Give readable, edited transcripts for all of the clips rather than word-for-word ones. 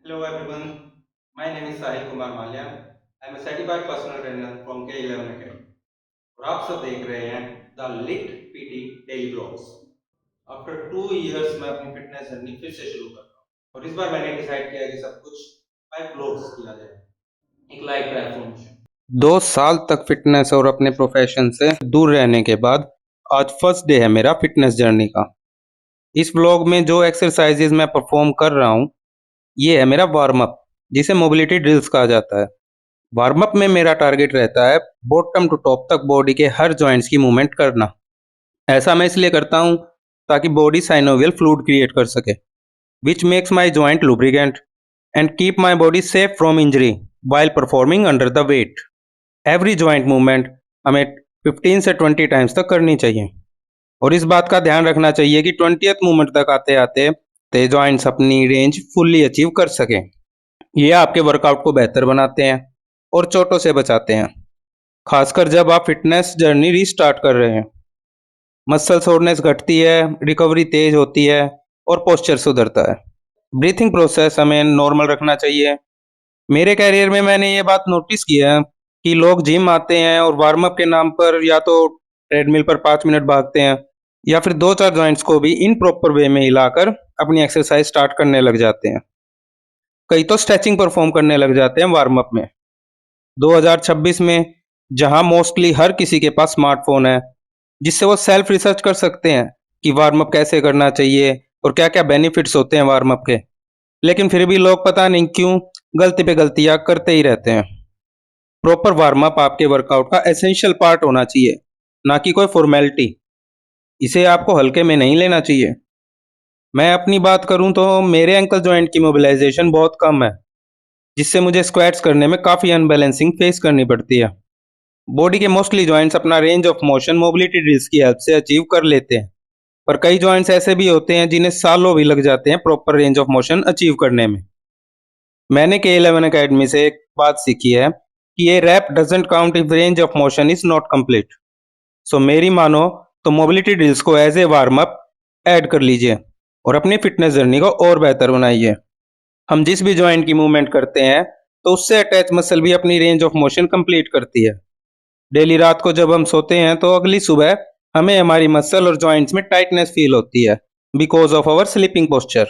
Hello everyone, my name is Sahil Kumar Malia. I am a certified personal trainer from K11 Academy. और आप सब देख रहे हैं the lit PT daily blogs. After 2 years मैं अपनी फिटनेस जर्नी फिर से शुरू कर रहा हूँ और इस बार मैंने डिसाइड किया कि सब कुछ बाय ब्लॉग्स किया जाए, एक लाइव प्लेटफॉर्म से। 2 साल तक फिटनेस और अपने प्रोफेशन से दूर रहने के बाद आज फर्स्ट डे है मेरा फिटनेस जर्नी का। इस ब्लॉग में जो एक्सरसाइजेज मैं परफॉर्म कर रहा हूँ ये है मेरा वार्म अप, जिसे मोबिलिटी ड्रिल्स कहा जाता है। वार्म अप में मेरा टारगेट रहता है बॉटम टू टॉप तक बॉडी के हर जॉइंट्स की मूवमेंट करना। ऐसा मैं इसलिए करता हूँ ताकि बॉडी साइनोवियल फ्लूइड क्रिएट कर सके, which makes my joint lubricant and keep my body safe from injury while performing under the weight. Every joint movement हमें 15 से 20 टाइम्स तक करनी चाहिए और इस बात का ध्यान रखना चाहिए कि 20th मूवमेंट तक आते आते ते जॉइंट्स अपनी रेंज फुल्ली अचीव कर सकें। ये आपके वर्कआउट को बेहतर बनाते हैं और चोटों से बचाते हैं, खासकर जब आप फिटनेस जर्नी रीस्टार्ट कर रहे हैं। मसल सोरनेस घटती है, रिकवरी तेज होती है और पोस्चर सुधरता है। ब्रीथिंग प्रोसेस हमें नॉर्मल रखना चाहिए। मेरे कैरियर में मैंने ये बात नोटिस की है कि लोग जिम आते हैं और वार्म अप के नाम पर या तो ट्रेडमिल पर 5 मिनट भागते हैं या फिर 2-4 जॉइंट्स को भी इन प्रॉपर वे में हिलाकर अपनी एक्सरसाइज स्टार्ट करने लग जाते हैं। कई तो स्ट्रेचिंग परफॉर्म करने लग जाते हैं वार्म अप में। 2026 में जहां मोस्टली हर किसी के पास स्मार्टफोन है जिससे वो सेल्फ रिसर्च कर सकते हैं कि वार्म अप कैसे करना चाहिए और क्या क्या बेनिफिट्स होते हैं वार्म अप के, लेकिन फिर भी लोग पता नहीं क्यों गलती पे गलतियां करते ही रहते हैं। प्रॉपर वार्म अप आपके वर्कआउट का एसेंशियल पार्ट होना चाहिए, ना कि कोई फॉर्मेलिटी। इसे आपको हल्के में नहीं लेना चाहिए। मैं अपनी बात करूं तो मेरे एंकल जॉइंट की मोबिलाइजेशन बहुत कम है, जिससे मुझे स्क्वाट्स करने में काफ़ी अनबैलेंसिंग फेस करनी पड़ती है। बॉडी के मोस्टली जॉइंट्स अपना range of motion mobility drills की हेल्प से अचीव कर लेते हैं, पर कई जॉइंट्स ऐसे भी होते हैं जिन्हें सालों भी लग जाते हैं proper range of motion achieve करने में। मैंने K11 अकेडमी से एक बात सीखी है कि ये wrap doesn't count if range of motion is not complete. So मेरी मानो तो मोबिलिटी ड्रिल्स को as a warm up add कर लीजिए और अपनी फिटनेस जर्नी को और बेहतर बनाइए। हम जिस भी जॉइंट की मूवमेंट करते हैं तो उससे अटैच मसल भी अपनी रेंज ऑफ मोशन कंप्लीट करती है। डेली रात को जब हम सोते हैं तो अगली सुबह हमें हमारी मसल और जॉइंट्स में टाइटनेस फील होती है because of our sleeping posture.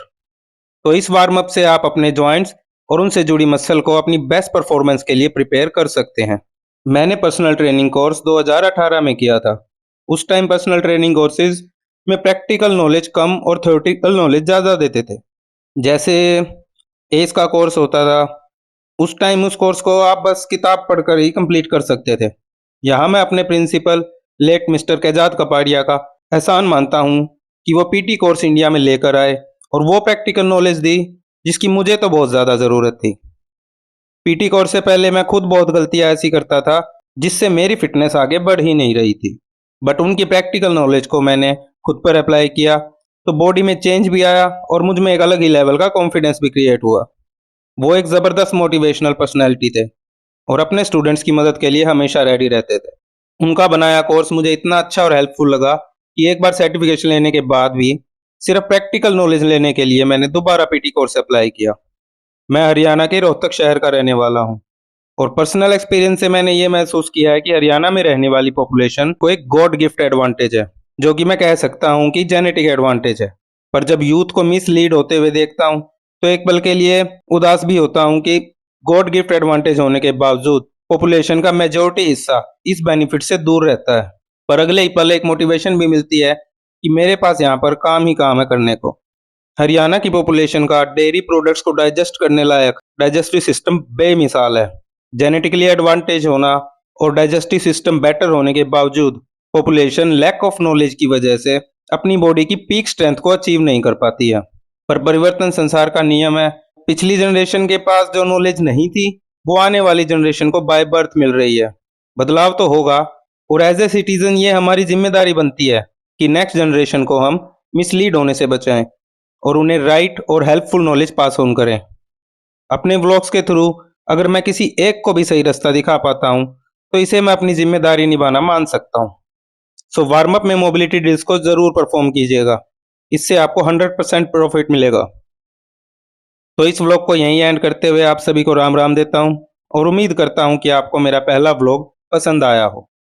तो इस वार्म अप से आप अपने जॉइंट्स और उनसे जुड़ी मसल को अपनी बेस्ट परफॉर्मेंस के लिए प्रिपेयर कर सकते हैं। मैंने पर्सनल ट्रेनिंग कोर्स 2018 में किया था। उस टाइम पर्सनल ट्रेनिंग कोर्सेज में प्रैक्टिकल नॉलेज कम और थ्योरेटिकल नॉलेज ज़्यादा देते थे। जैसे एस का कोर्स होता था, उस टाइम उस कोर्स को आप बस किताब पढ़कर ही कंप्लीट कर सकते थे। यहाँ मैं अपने principal late mister Kaizad Kapadia का एहसान मानता हूँ कि वो पीटी कोर्स इंडिया में लेकर आए और वो प्रैक्टिकल नॉलेज दी जिसकी मुझे तो बहुत ज़्यादा ज़रूरत थी। पीटी कोर्स से पहले मैं खुद बहुत गलतियाँ ऐसी करता था जिससे मेरी फिटनेस आगे बढ़ ही नहीं रही थी, बट उनकी प्रैक्टिकल नॉलेज को मैंने खुद पर अप्लाई किया तो बॉडी में चेंज भी आया और मुझ में एक अलग ही लेवल का कॉन्फिडेंस भी क्रिएट हुआ। वो एक ज़बरदस्त मोटिवेशनल पर्सनैलिटी थे और अपने स्टूडेंट्स की मदद के लिए हमेशा रेडी रहते थे। उनका बनाया कोर्स मुझे इतना अच्छा और हेल्पफुल लगा कि एक बार सर्टिफिकेशन लेने के बाद भी सिर्फ प्रैक्टिकल नॉलेज लेने के लिए मैंने दोबारा पीटी कोर्स अप्लाई किया। मैं हरियाणा के रोहतक शहर का रहने वाला हूँ और पर्सनल एक्सपीरियंस से मैंने ये महसूस किया है कि हरियाणा में रहने वाली पॉपुलेशन को एक गॉड गिफ्ट एडवांटेज है, जो कि मैं कह सकता हूँ कि जेनेटिक एडवांटेज है। पर जब यूथ को मिसलीड होते हुए देखता हूँ तो एक पल के लिए उदास भी होता हूँ कि गॉड गिफ्ट एडवांटेज होने के बावजूद पॉपुलेशन का मेजोरिटी हिस्सा इस बेनिफिट से दूर रहता है। पर अगले ही पल एक मोटिवेशन भी मिलती है कि मेरे पास यहाँ पर काम ही काम है करने को। हरियाणा की पॉपुलेशन का डेयरी प्रोडक्ट्स को डाइजेस्ट करने लायक डाइजेस्टिव सिस्टम बेमिसाल है। जेनेटिकली एडवांटेज होना और डाइजेस्टिव सिस्टम बेटर होने के बावजूद पॉपुलेशन लैक ऑफ नॉलेज की वजह से अपनी बॉडी की पीक स्ट्रेंथ को अचीव नहीं कर पाती है। पर परिवर्तन संसार का नियम है। पिछली जनरेशन के पास जो नॉलेज नहीं थी वो आने वाली जनरेशन को बाय बर्थ मिल रही है। बदलाव तो होगा और एज ए सिटीजन ये हमारी जिम्मेदारी बनती है कि नेक्स्ट जनरेशन को हम मिसलीड होने से बचाएं और उन्हें राइट और हेल्पफुल नॉलेज पास ऑन करें। अपने व्लॉग्स के थ्रू अगर मैं किसी एक को भी सही रास्ता दिखा पाता हूँ तो इसे मैं अपनी जिम्मेदारी निभाना मान सकता हूँ। सो वार्म अप में मोबिलिटी ड्रिल्स को ज़रूर परफॉर्म कीजिएगा, इससे आपको 100% प्रॉफिट मिलेगा। तो इस व्लॉग को यहीं एंड करते हुए आप सभी को राम राम देता हूं और उम्मीद करता हूं कि आपको मेरा पहला व्लॉग पसंद आया हो।